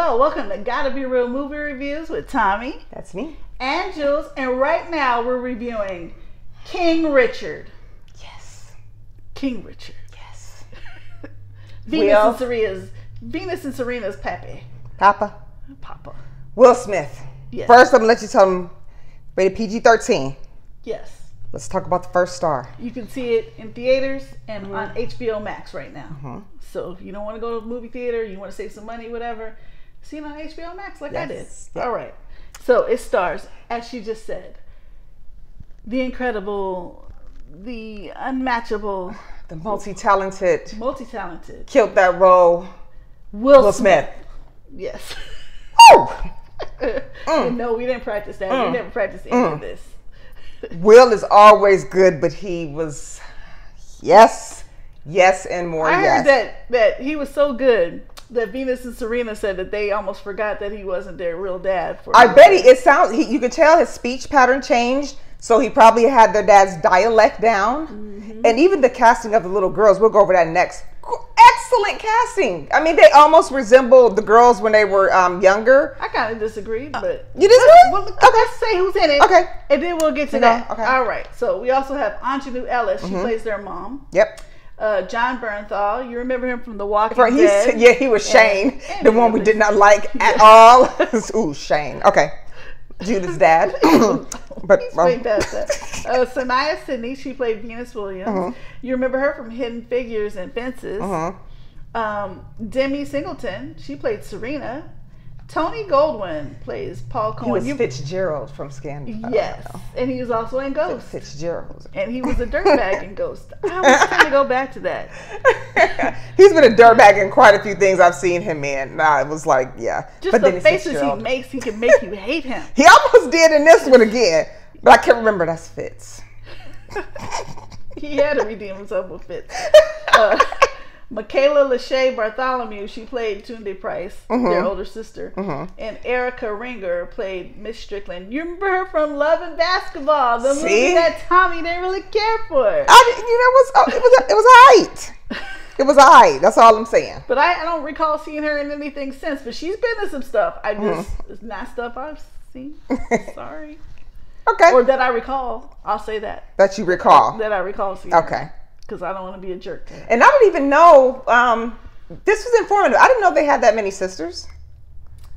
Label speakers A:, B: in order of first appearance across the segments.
A: Hello, welcome to Gotta Be Real Movie Reviews with Tommy.
B: That's me.
A: And Jules. And right now we're reviewing King Richard.
B: Yes.
A: King Richard.
B: Yes.
A: Venus and Serena's Pappy.
B: Papa.
A: Will
B: Smith.
A: Yes.
B: First, I'm going to let you tell him rated PG-13.
A: Yes.
B: Let's talk about the first star.
A: You can see it in theaters and on HBO Max right now. So if you don't want to go to the movie theater, you want to save some money, whatever, see it on HBO Max like I did. Yeah. All right. So it stars, as she just said, the incredible, the unmatchable,
B: the multi-talented, killed that role,
A: Will Smith. Yes. No, we didn't practice that. We never practiced any of this.
B: Will is always good, but he was, yes, and more.
A: I heard that he was so good that Venus and Serena said that they almost forgot that he wasn't their real dad.
B: I bet you could tell his speech pattern changed, so he probably had their dad's dialect down. And even the casting of the little girls, we'll go over that next. Excellent casting. I mean, they almost resembled the girls when they were younger.
A: I kind of disagree, but
B: you disagree?
A: Let's say who's in it.
B: Okay,
A: and then we'll get to that.
B: Okay.
A: All right. So we also have Aunjanue Ellis. She plays their mom.
B: Yep.
A: John Bernthal. You remember him from The Walking Dead?
B: Yeah, he was Shane, the one we did not like at all. Ooh, Shane. Okay. Judith's dad.
A: Sanaya Sidney, she played Venus Williams. You remember her from Hidden Figures and Fences. Demi Singleton, she played Serena. Tony Goldwyn plays Paul Cohen.
B: He was Fitzgerald from Scandal.
A: Yes, and he was also in Ghost.
B: Fitzgerald.
A: And he was a dirtbag in Ghost. I was trying to go back to that.
B: He's been a dirtbag in quite a few things I've seen him in. It was like, yeah.
A: Just but the faces he makes, he can make you hate him.
B: He almost did in this one again, but I can't remember. That's Fitz.
A: He had to redeem himself with Fitz. Michaela Lachey Bartholomew, she played Tunde Price, their older sister. And Erica Ringer played Miss Strickland. You remember her from Love and Basketball, the movie that Tommy didn't really care for.
B: It was aight. It was aight. That's all I'm saying.
A: But I don't recall seeing her in anything since. But she's been in some stuff. It's not stuff I've seen. Sorry.
B: Okay.
A: Or that I recall. I'll say that.
B: That you recall.
A: That I recall seeing.
B: Okay.
A: Because I don't want to be a jerk to her.
B: And I don't even know, this was informative. I didn't know they had that many sisters.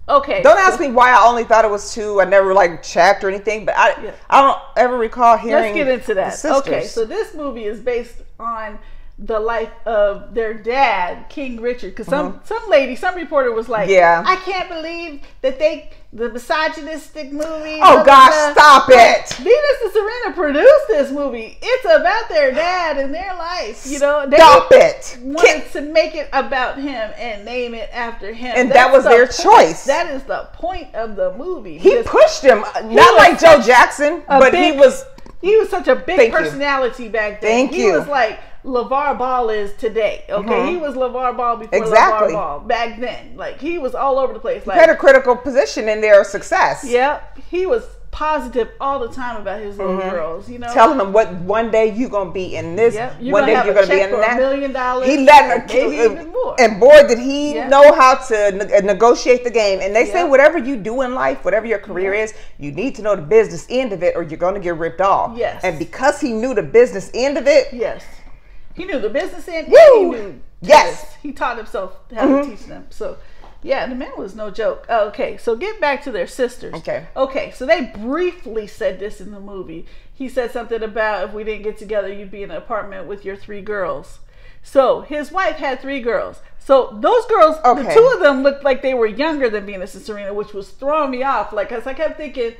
A: Okay.
B: Don't ask me why I only thought it was 2. I never checked or anything, but I don't ever recall hearing.
A: Let's get into that.
B: The
A: okay, so this movie is based on the life of their dad, King Richard. Because some reporter was like, I can't believe that the misogynistic movie.
B: Oh gosh, stop it.
A: Venus and Serena produced this movie. It's about their dad and their life. You know, they wanted to make it about him and name it after him.
B: And that was their choice.
A: That is the point of the movie.
B: He pushed him, not like Joe Jackson, but he was
A: such a big personality back then. He was like LeVar Ball is today. Okay, he was LeVar Ball before LeVar Ball back then. Like he was all over the place.
B: He had a critical position in their success.
A: Yep, he was positive all the time about his little girls. You know,
B: telling them what one day you're gonna be in this. One day you're gonna be in that.
A: $1 million.
B: He let maybe even more. And boy, did he know how to negotiate the game. And they say whatever you do in life, whatever your career is, you need to know the business end of it, or you're gonna get ripped off.
A: Yes.
B: And because he knew the business end of it,
A: he knew the business end. And he knew he taught himself how to teach them. So. Yeah, the man was no joke. Okay, so get back to their sisters. Okay, so they briefly said this in the movie. He said something about if we didn't get together, you'd be in an apartment with your 3 girls. So his wife had 3 girls. So those girls, the 2 of them looked like they were younger than Venus and Serena, which was throwing me off. Because I kept thinking,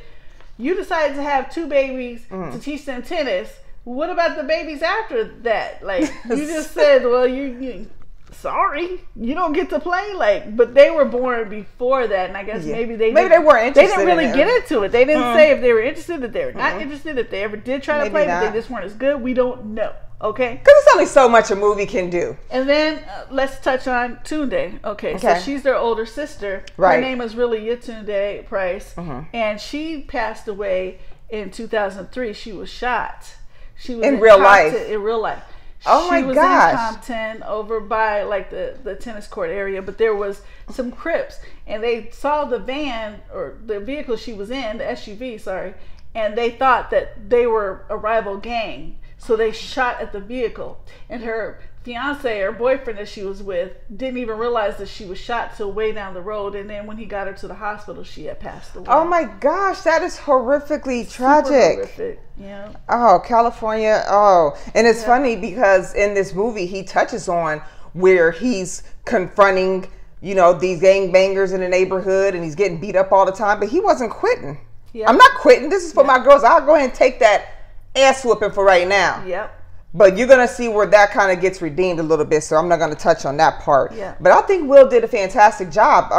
A: you decided to have 2 babies to teach them tennis. What about the babies after that? You just said, well, you sorry, you don't get to play. But they were born before that, and I guess maybe they
B: weren't interested.
A: They didn't really get into it. They didn't say if they were interested, if they were not interested, if they ever did try to play, but they just weren't as good. We don't know. Okay,
B: because it's only so much a movie can do.
A: And then let's touch on Tunde. Okay, so she's their older sister. Her name was really Yetunde Price, and she passed away in 2003. She was shot. She was
B: in real life. Oh my gosh.
A: In Compton over by like the tennis court area, but there was some Crips and they saw the van or the vehicle she was in, the SUV, sorry, and they thought that they were a rival gang. So they shot at the vehicle, and her fiance or boyfriend that she was with didn't even realize that she was shot till way down the road. And then when he got her to the hospital, she had passed away.
B: Oh my gosh, that is horrifically tragic.
A: Horrific. Yeah.
B: Oh, California. Oh, and it's funny because in this movie he touches on where he's confronting, you know, these gangbangers in the neighborhood, and he's getting beat up all the time, but he wasn't quitting. Yep. I'm not quitting. This is for my girls. I'll go ahead and take that ass whooping for right now.
A: Yep.
B: But you're going to see where that kind of gets redeemed a little bit, so I'm not going to touch on that part.
A: Yeah.
B: But I think Will did a fantastic job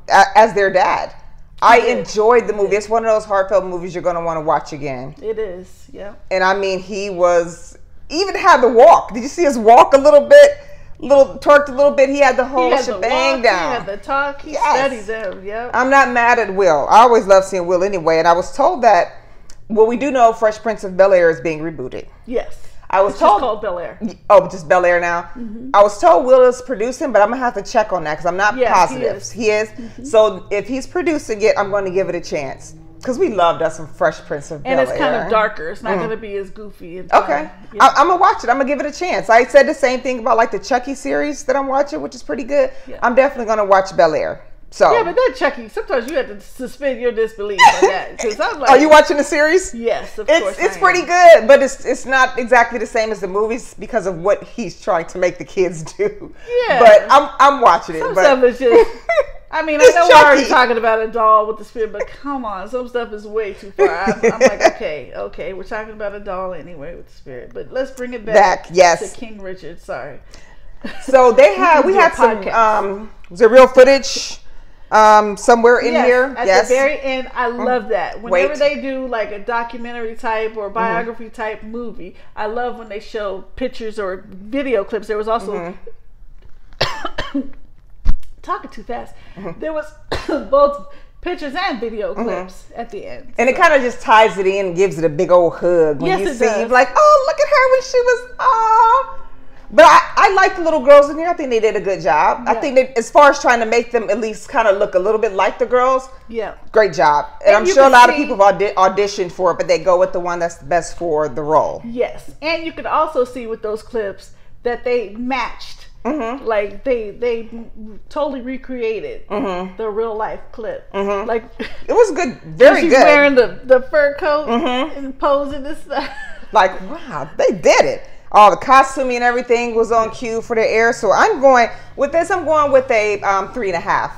B: as their dad. I enjoyed the movie. It's one of those heartfelt movies you're going to want to watch again.
A: It is, yeah.
B: And I mean, he even had the walk. Did you see his walk a little bit? Twerked a little bit. He had the whole shebang down.
A: He had the talk. He studied them, yeah.
B: I'm not mad at Will. I always love seeing Will anyway. And I was told that, well, we do know Fresh Prince of Bel-Air is being rebooted.
A: Yes.
B: I was told,
A: just called Bel-Air.
B: Oh, just Bel-Air now? Mm-hmm. I was told Will is producing, but I'm going to have to check on that because I'm not positive. He is. Mm-hmm. So if he's producing it, I'm going to give it a chance. Because we loved us some Fresh Prince of Bel-Air.
A: And it's kind of darker. It's not going to be as goofy. And
B: okay. Yeah. I'm going to watch it. I'm going to give it a chance. I said the same thing about like the Chucky series that I'm watching, which is pretty good. Yeah. I'm definitely going to watch Bel-Air. So.
A: Yeah, but that Chucky, sometimes you have to suspend your disbelief on that. Cause I'm like,
B: are you watching the series?
A: Yes, of course.
B: It's pretty good, but it's not exactly the same as the movies because of what he's trying to make the kids do. Yeah. But I'm watching it.
A: Some stuff is just, I mean, I know we're already talking about a doll with the spirit, but come on, some stuff is way too far. I'm like, okay, we're talking about a doll anyway with the spirit, but let's bring it back
B: yes.
A: to King Richard. Sorry.
B: So we had some, was it real footage? Somewhere in here.
A: At the very end, I love that. Whenever they do like a documentary type or biography type movie, I love when they show pictures or video clips. There was also talking too fast. There was both pictures and video clips at the end.
B: And it kind of just ties it in and gives it a big old hug. When you see it, like, oh, look at her when she was, But I like the little girls in here. I think they did a good job. Yeah. I think that as far as trying to make them at least kind of look a little bit like the girls, great job. And I'm sure a lot of people have auditioned for it, but they go with the one that's the best for the role.
A: Yes. And you could also see with those clips that they matched. Mm-hmm. Like they totally recreated the real life clip. Mm-hmm. Like
B: it was good, very good. She's
A: wearing the fur coat and posing this stuff.
B: Like, wow, they did it. All the costuming and everything was on cue for the air. So I'm going with a 3.5.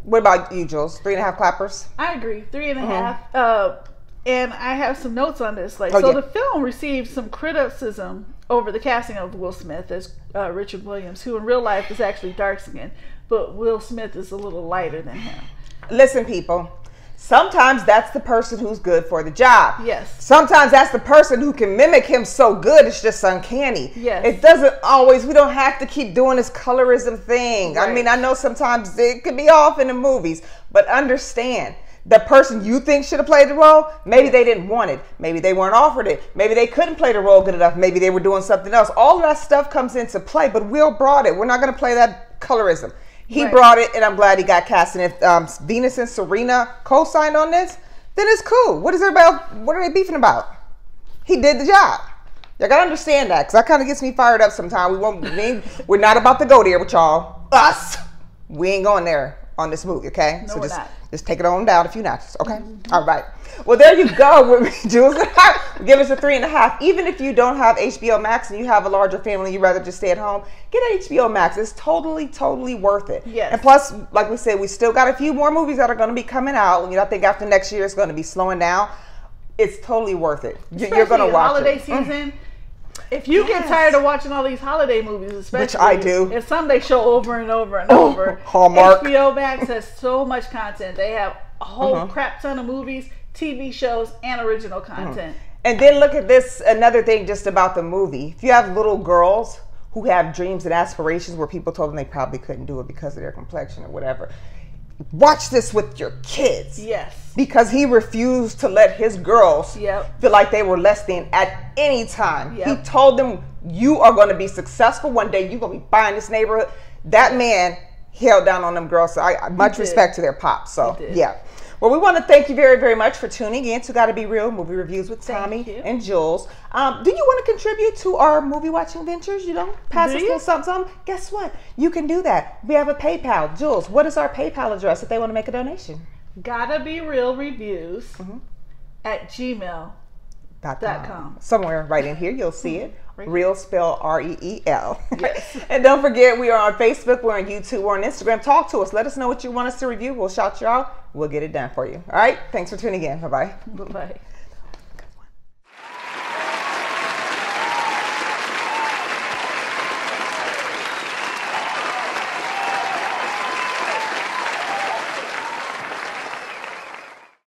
B: What about you, Jules? 3.5 clappers?
A: I agree. 3.5. And I have some notes on this. The film received some criticism over the casting of Will Smith as Richard Williams, who in real life is actually dark skinned, but Will Smith is a little lighter than him.
B: Listen, people. Sometimes that's the person who's good for the job.
A: Yes.
B: Sometimes that's the person who can mimic him so good it's just uncanny.
A: Yes.
B: It doesn't always, we don't have to keep doing this colorism thing. Right. I mean, I know sometimes it could be off in the movies, but understand the person you think should have played the role, maybe they didn't want it. Maybe they weren't offered it. Maybe they couldn't play the role good enough. Maybe they were doing something else. All of that stuff comes into play, but Will brought it. We're not going to play that colorism. He brought it, and I'm glad he got cast. And if Venus and Serena co-signed on this, then it's cool. What are they beefing about? He did the job. Y'all gotta understand that, because that kind of gets me fired up sometimes. We're not about to go there with y'all. Us. We ain't going there on this movie, okay?
A: No, we're not.
B: Just take it on down a few notches, okay? Mm-hmm. All right. Well, there you go with me, Jules. Give us a 3.5. Even if you don't have HBO Max and you have a larger family, you'd rather just stay at home, get HBO Max. It's totally, totally worth it.
A: Yes.
B: And plus, like we said, we still got a few more movies that are going to be coming out. I think after next year it's going to be slowing down. It's totally worth it. You're going to watch
A: holiday season. If you get tired of watching all these holiday movies, especially,
B: which I do,
A: and some they show over and over and over.
B: Hallmark.
A: HBO Max has so much content. They have a whole crap ton of movies, TV shows, and original content.
B: And then look at this, another thing just about the movie. If you have little girls who have dreams and aspirations where people told them they probably couldn't do it because of their complexion or whatever, watch this with your kids.
A: Yes.
B: Because he refused to let his girls feel like they were less than at any time. He told them, you are going to be successful one day. You're going to be buying this neighborhood. That man held down on them girls. So I much respect to their pops. So yeah. Well, we want to thank you very, very much for tuning in to Gotta Be Real Movie Reviews with Tommy and Jules. Do you want to contribute to our movie watching ventures? You know, pass us a little something. Guess what? You can do that. We have a PayPal. Jules, what is our PayPal address if they want to make a donation?
A: Gotta Be Real Reviews at gmail.com.
B: Somewhere right in here, you'll see it. Real spell REEL. Yes. And don't forget, we are on Facebook, we're on YouTube, we're on Instagram. Talk to us. Let us know what you want us to review. We'll shout you out. We'll get it done for you. All right. Thanks for tuning in. Bye-bye.
A: Bye-bye.